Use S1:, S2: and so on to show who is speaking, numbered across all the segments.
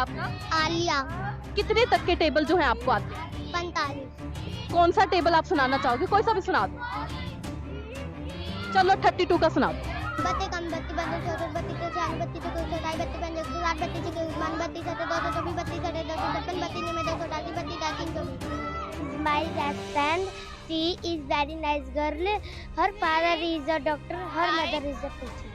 S1: आपका?
S2: आलिया।
S1: कितने तक के टेबल जो है आपको आते हैं?
S2: 45।
S1: कौन सा टेबल आप सुनाना चाहोगे? कोई सा भी सुना दो। चलो 32 का सुना दो।
S2: बत्ती कम बत्ती बंदर चौसठ बत्ती तो चार बत्ती तो कोई सताई बत्ती पंजे सात बत्ती चिके उस्मान बत्ती सत्तर 224 बत्ती सत्तर 256 बत्ती निमे 288 बत्ती 324। My best friend, she is very nice girl. Her father is a doctor. Her mother is a teacher.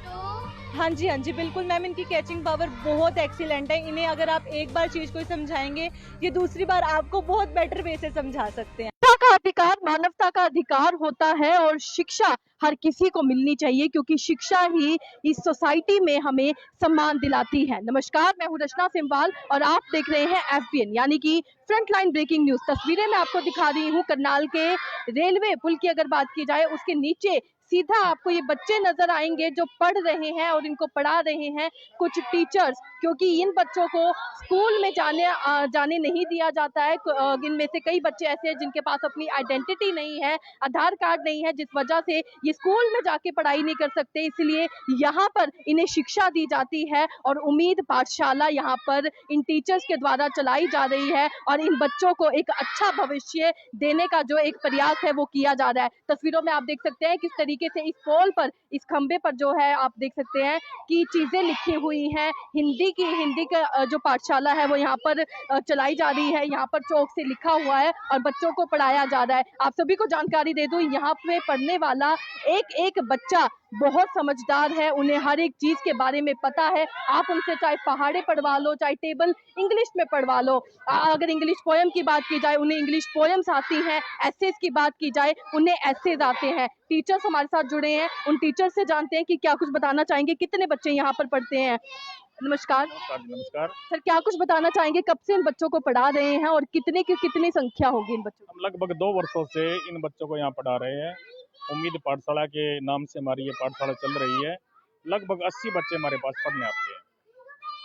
S1: हाँ जी बिल्कुल मैम, इनकी कैचिंग पावर बहुत एक्सीलेंट है। इन्हें अगर आप एक बार चीज को समझाएंगे, ये दूसरी बार आपको बहुत बेटर वे से समझा सकते हैं। शिक्षा का अधिकार मानवता का अधिकार होता है और शिक्षा हर किसी को मिलनी चाहिए, क्योंकि शिक्षा ही इस सोसाइटी में हमें सम्मान दिलाती है। नमस्कार, मैं हूं रचना सिम्वाल और आप देख रहे हैं FBN यानी कि फ्रंट लाइन ब्रेकिंग न्यूज। तस्वीरें मैं आपको दिखा रही हूं करनाल के रेलवे पुल की। अगर बात की जाए, उसके नीचे सीधा आपको ये बच्चे नजर आएंगे जो पढ़ रहे हैं और इनको पढ़ा रहे हैं कुछ टीचर्स, क्योंकि इन बच्चों को स्कूल में जाने नहीं दिया जाता है। इनमें से कई बच्चे ऐसे हैं जिनके पास अपनी आइडेंटिटी नहीं है, आधार कार्ड नहीं है, जिस वजह से ये स्कूल में जाके पढ़ाई नहीं कर सकते। इसलिए यहाँ पर इन्हें शिक्षा दी जाती है और उम्मीद पाठशाला यहाँ पर इन टीचर्स के द्वारा चलाई जा रही है और इन बच्चों को एक अच्छा भविष्य देने का जो एक प्रयास है वो किया जा रहा है। तस्वीरों में आप देख सकते हैं किस तरीके से इस पोल पर, इस खंबे पर जो है आप देख सकते हैं कि चीजें लिखी हुई हैं। हिंदी का जो पाठशाला है वो यहाँ पर चलाई जा रही है। यहाँ पर चौक से लिखा हुआ है और बच्चों को पढ़ाया जा रहा है। आप सभी को जानकारी दे दूं, यहाँ पे पढ़ने वाला एक एक बच्चा बहुत समझदार है, उन्हें हर एक चीज के बारे में पता है। आप उनसे चाहे पहाड़े पढ़वा लो, चाहे टेबल इंग्लिश में पढ़वा लो। अगर इंग्लिश पोयम की बात की जाए, उन्हें इंग्लिश पोयम्स आती हैं। एसेज की बात की जाए, उन्हें एसेज आते हैं। टीचर्स हमारे साथ जुड़े हैं, उन टीचर्स से जानते हैं कि क्या कुछ बताना चाहेंगे। कितने बच्चे यहाँ पर पढ़ते हैं? नमस्कार।
S3: नमस्कार।
S1: सर, क्या कुछ बताना चाहेंगे, कब से इन बच्चों को पढ़ा रहे हैं और कितने की कितनी संख्या होगी इन बच्चों की?
S3: हम लगभग 2 वर्षों से इन बच्चों को यहाँ पढ़ा रहे हैं। उम्मीद पाठशाला के नाम से हमारी ये पाठशाला चल रही है। लगभग 80 बच्चे हमारे पास पढ़ने आते हैं।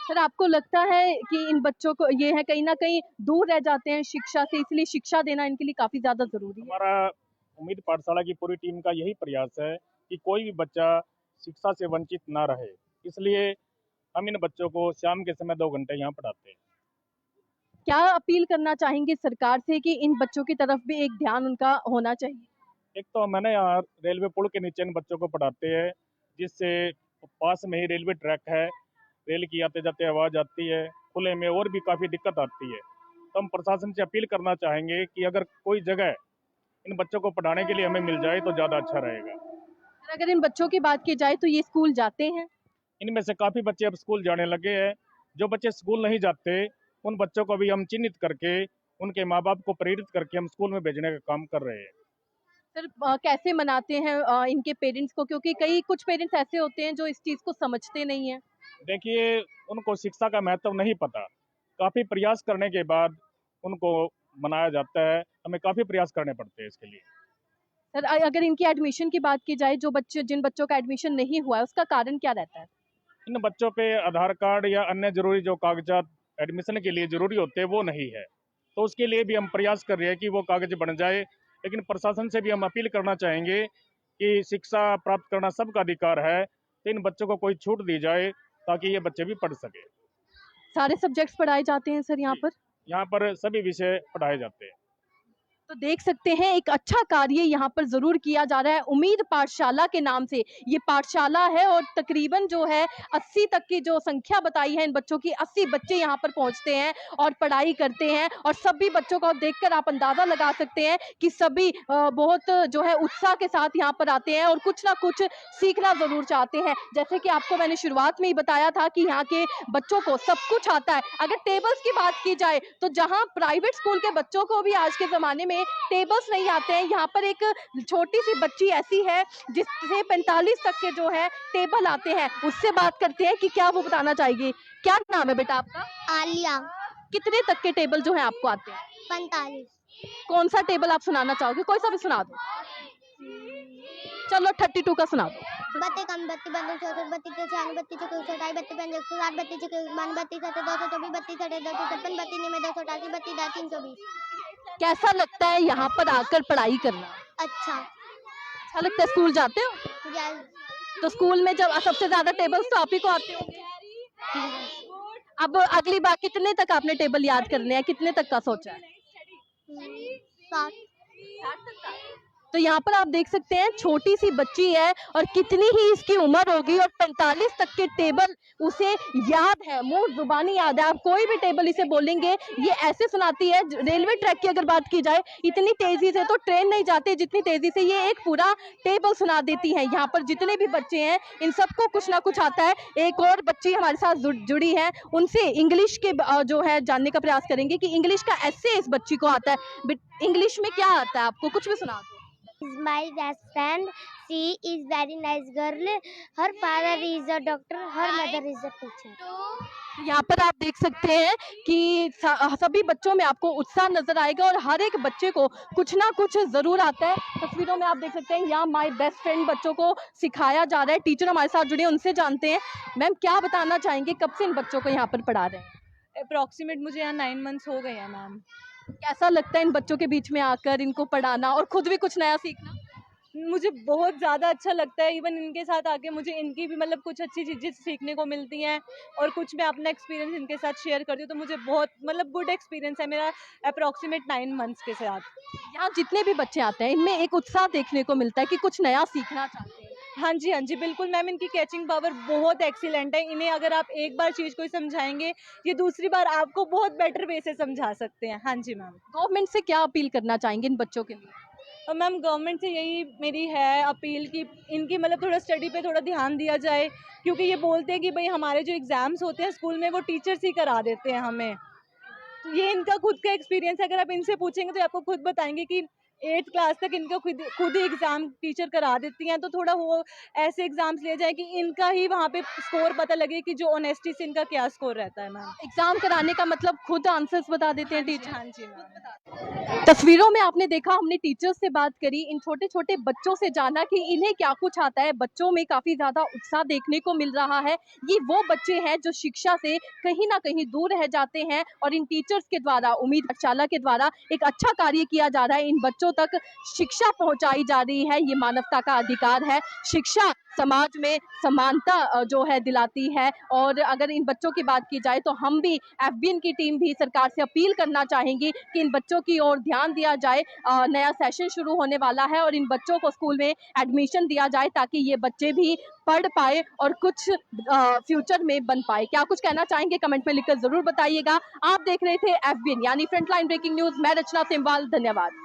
S1: सर, आपको लगता है कि इन बच्चों को ये है कहीं ना कहीं दूर रह जाते हैं शिक्षा से, इसलिए शिक्षा देना इनके लिए काफी ज्यादा जरूरी है?
S3: हमारा उम्मीद पाठशाला की पूरी टीम का यही प्रयास है कि कोई भी बच्चा शिक्षा से वंचित ना रहे, इसलिए हम इन बच्चों को शाम के समय 2 घंटे यहाँ पढ़ाते हैं।
S1: क्या अपील करना चाहेंगे सरकार से कि इन बच्चों की तरफ भी एक ध्यान उनका होना चाहिए?
S3: एक तो मैंने यहाँ रेलवे पुल के नीचे इन बच्चों को पढ़ाते हैं, जिससे पास में ही रेलवे ट्रैक है, रेल की आते जाते आवाज़ आती है, खुले में और भी काफ़ी दिक्कत आती है। तो हम प्रशासन से अपील करना चाहेंगे कि अगर कोई जगह इन बच्चों को पढ़ाने के लिए हमें मिल जाए तो ज़्यादा अच्छा रहेगा।
S1: अगर इन बच्चों की बात की जाए तो ये स्कूल जाते हैं?
S3: इनमें से काफ़ी बच्चे अब स्कूल जाने लगे हैं। जो बच्चे स्कूल नहीं जाते, उन बच्चों को भी हम चिन्हित करके उनके माँ बाप को प्रेरित करके हम स्कूल में भेजने का काम कर रहे हैं।
S1: सर, कैसे मनाते हैं इनके पेरेंट्स को, क्योंकि कुछ पेरेंट्स ऐसे होते हैं जो इस चीज़ को समझते नहीं हैं।
S3: देखिए, उनको शिक्षा का महत्व नहीं पता। काफ़ी प्रयास करने के बाद उनको मनाया जाता है। हमें काफ़ी प्रयास करने पड़ते हैं इसके लिए।
S1: सर, अगर इनकी एडमिशन की बात की जाए, जिन बच्चों का एडमिशन नहीं हुआ है, उसका कारण क्या रहता है?
S3: इन बच्चों पे आधार कार्ड या अन्य जरूरी जो कागजात एडमिशन के लिए जरूरी होते हैं वो नहीं है, तो उसके लिए भी हम प्रयास कर रहे हैं कि वो कागज बन जाए। लेकिन प्रशासन से भी हम अपील करना चाहेंगे कि शिक्षा प्राप्त करना सबका अधिकार है, तो इन बच्चों को कोई छूट दी जाए ताकि ये बच्चे भी पढ़ सके।
S1: सारे सब्जेक्ट्स पढ़ाए जाते हैं सर यहाँ पर?
S3: यहाँ पर सभी विषय पढ़ाए जाते हैं।
S1: तो देख सकते हैं एक अच्छा कार्य यहाँ पर जरूर किया जा रहा है। उम्मीद पाठशाला के नाम से ये पाठशाला है और तकरीबन जो है 80 तक की जो संख्या बताई है इन बच्चों की, 80 बच्चे यहाँ पर पहुँचते हैं और पढ़ाई करते हैं। और सभी बच्चों को देखकर आप अंदाजा लगा सकते हैं कि सभी बहुत जो है उत्साह के साथ यहाँ पर आते हैं और कुछ ना कुछ सीखना जरूर चाहते हैं। जैसे कि आपको मैंने शुरुआत में ही बताया था कि यहाँ के बच्चों को सब कुछ आता है। अगर टेबल्स की बात की जाए तो जहाँ प्राइवेट स्कूल के बच्चों को भी आज के जमाने में टेबल्स नहीं आते हैं, यहाँ पर एक छोटी सी बच्ची ऐसी है जिससे 45 तक के जो है टेबल आते हैं। उससे बात करते हैं कि क्या वो बताना चाहेगी। क्या नाम है बेटा आपका?
S2: आलिया।
S1: कितने तक के टेबल जो है आपको आते हैं?
S2: 45।
S1: कौन सा टेबल आप सुनाना चाहोगे? कोई सा भी सुना दो। चलो 32 का सुना दो।
S2: बत्ती कम बत्ती बंदर चौसठ बत्ती तो चार बत्ती चिके सताई बत्ती पंजे सात बत्ती चिके उस्मान बत्ती सत्तर 224 बत्ती सत्तर 256 बत्ती निमे 288 बत्ती 324।
S1: कैसा लगता है यहाँ पर आकर पढ़ाई करना?
S2: अच्छा
S1: लगता है? स्कूल जाते हो?
S2: यस।
S1: तो स्कूल में जब सबसे ज्यादा टेबल्स तो आप ही को आते होंगे। अब अगली बार कितने तक आपने टेबल याद करने हैं, कितने तक का सोचा है?
S2: 60।
S1: तो यहाँ पर आप देख सकते हैं छोटी सी बच्ची है और कितनी ही इसकी उम्र होगी और 45 तक के टेबल उसे याद है, मुंह जुबानी याद है। आप कोई भी टेबल इसे बोलेंगे ये ऐसे सुनाती है। रेलवे ट्रैक की अगर बात की जाए, इतनी तेजी से तो ट्रेन नहीं जाती जितनी तेजी से ये एक पूरा टेबल सुना देती है। यहाँ पर जितने भी बच्चे हैं इन सबको कुछ ना कुछ आता है। एक और बच्ची हमारे साथ जुड़ी है, उनसे इंग्लिश के जो है जानने का प्रयास करेंगे कि इंग्लिश का ऐसे इस बच्ची को आता है। इंग्लिश में क्या आता है आपको, कुछ भी सुना दो।
S2: Is my best friend. She is very nice girl. Her father is a doctor. Her mother is a teacher.
S1: यहाँ पर आप देख सकते हैं कि सभी बच्चों में आपको उत्साह नजर आएगा और हर एक बच्चे को कुछ ना कुछ जरूर आता है। तस्वीरों में आप देख सकते हैं यहाँ माय बेस्ट फ्रेंड बच्चों को सिखाया जा रहा है। टीचर हमारे साथ जुड़े हैं, उनसे जानते हैं। मैम क्या बताना चाहेंगे, कब से इन बच्चों को यहाँ पर पढ़ा रहे हैं?
S4: अप्रॉक्सीमेट मुझे यहाँ 9 मंथ्स हो गए हैं मैम।
S1: कैसा लगता है इन बच्चों के बीच में आकर इनको पढ़ाना और खुद भी कुछ नया सीखना?
S4: मुझे बहुत ज़्यादा अच्छा लगता है। इवन इनके साथ आके मुझे इनकी भी मतलब कुछ अच्छी चीज़ें सीखने को मिलती हैं और कुछ मैं अपना एक्सपीरियंस इनके साथ शेयर करती हूँ, तो मुझे बहुत मतलब गुड एक्सपीरियंस है मेरा अप्रॉक्सीमेट 9 मंथ्स के साथ।
S1: यहाँ जितने भी बच्चे आते हैं इनमें एक उत्साह देखने को मिलता है कि कुछ नया सीखना चाहते हैं।
S4: हाँ जी बिल्कुल मैम, इनकी कैचिंग पावर बहुत एक्सीलेंट है। इन्हें अगर आप एक बार चीज़ को समझाएंगे, ये दूसरी बार आपको बहुत बेटर वे से समझा सकते हैं। हाँ जी मैम।
S1: गवर्नमेंट से क्या अपील करना चाहेंगे इन बच्चों के लिए?
S4: और मैम गवर्नमेंट से यही मेरी है अपील कि इनकी मतलब थोड़ा स्टडी पे थोड़ा ध्यान दिया जाए, क्योंकि ये बोलते हैं कि भाई हमारे जो एग्ज़ाम्स होते हैं स्कूल में वो टीचर्स ही करा देते हैं हमें। तो ये इनका खुद का एक्सपीरियंस है। अगर आप इनसे पूछेंगे तो आपको खुद बताएंगे कि 8th क्लास तक इनका खुद ही एग्ज़ाम टीचर करा देती हैं। तो थोड़ा वो ऐसे एग्ज़ाम्स ले जाए कि इनका ही वहाँ पे स्कोर पता लगे कि जो ऑनेस्टी से इनका क्या स्कोर रहता है मैम।
S1: एग्जाम कराने का मतलब खुद आंसर्स बता देते हैं टीचर?
S4: हाँ जी मैम।
S1: तस्वीरों में आपने देखा, हमने टीचर्स से बात करी, इन छोटे छोटे बच्चों से जाना कि इन्हें क्या कुछ आता है। बच्चों में काफी ज्यादा उत्साह देखने को मिल रहा है। ये वो बच्चे हैं जो शिक्षा से कहीं ना कहीं दूर रह जाते हैं और इन टीचर्स के द्वारा, उम्मीद पाठशाला के द्वारा एक अच्छा कार्य किया जा रहा है। इन बच्चों तक शिक्षा पहुंचाई जा रही है। ये मानवता का अधिकार है। शिक्षा समाज में समानता जो है दिलाती है। और अगर इन बच्चों की बात की जाए तो हम भी, एफबीएन की टीम भी सरकार से अपील करना चाहेंगी कि इन बच्चों की ओर ध्यान दिया जाए। नया सेशन शुरू होने वाला है और इन बच्चों को स्कूल में एडमिशन दिया जाए ताकि ये बच्चे भी पढ़ पाए और कुछ फ्यूचर में बन पाए। क्या कुछ कहना चाहेंगे कमेंट में लिखकर जरूर बताइएगा। आप देख रहे थे एफबीएन यानी फ्रंटलाइन ब्रेकिंग न्यूज। मैं रचना सेमवाल, धन्यवाद।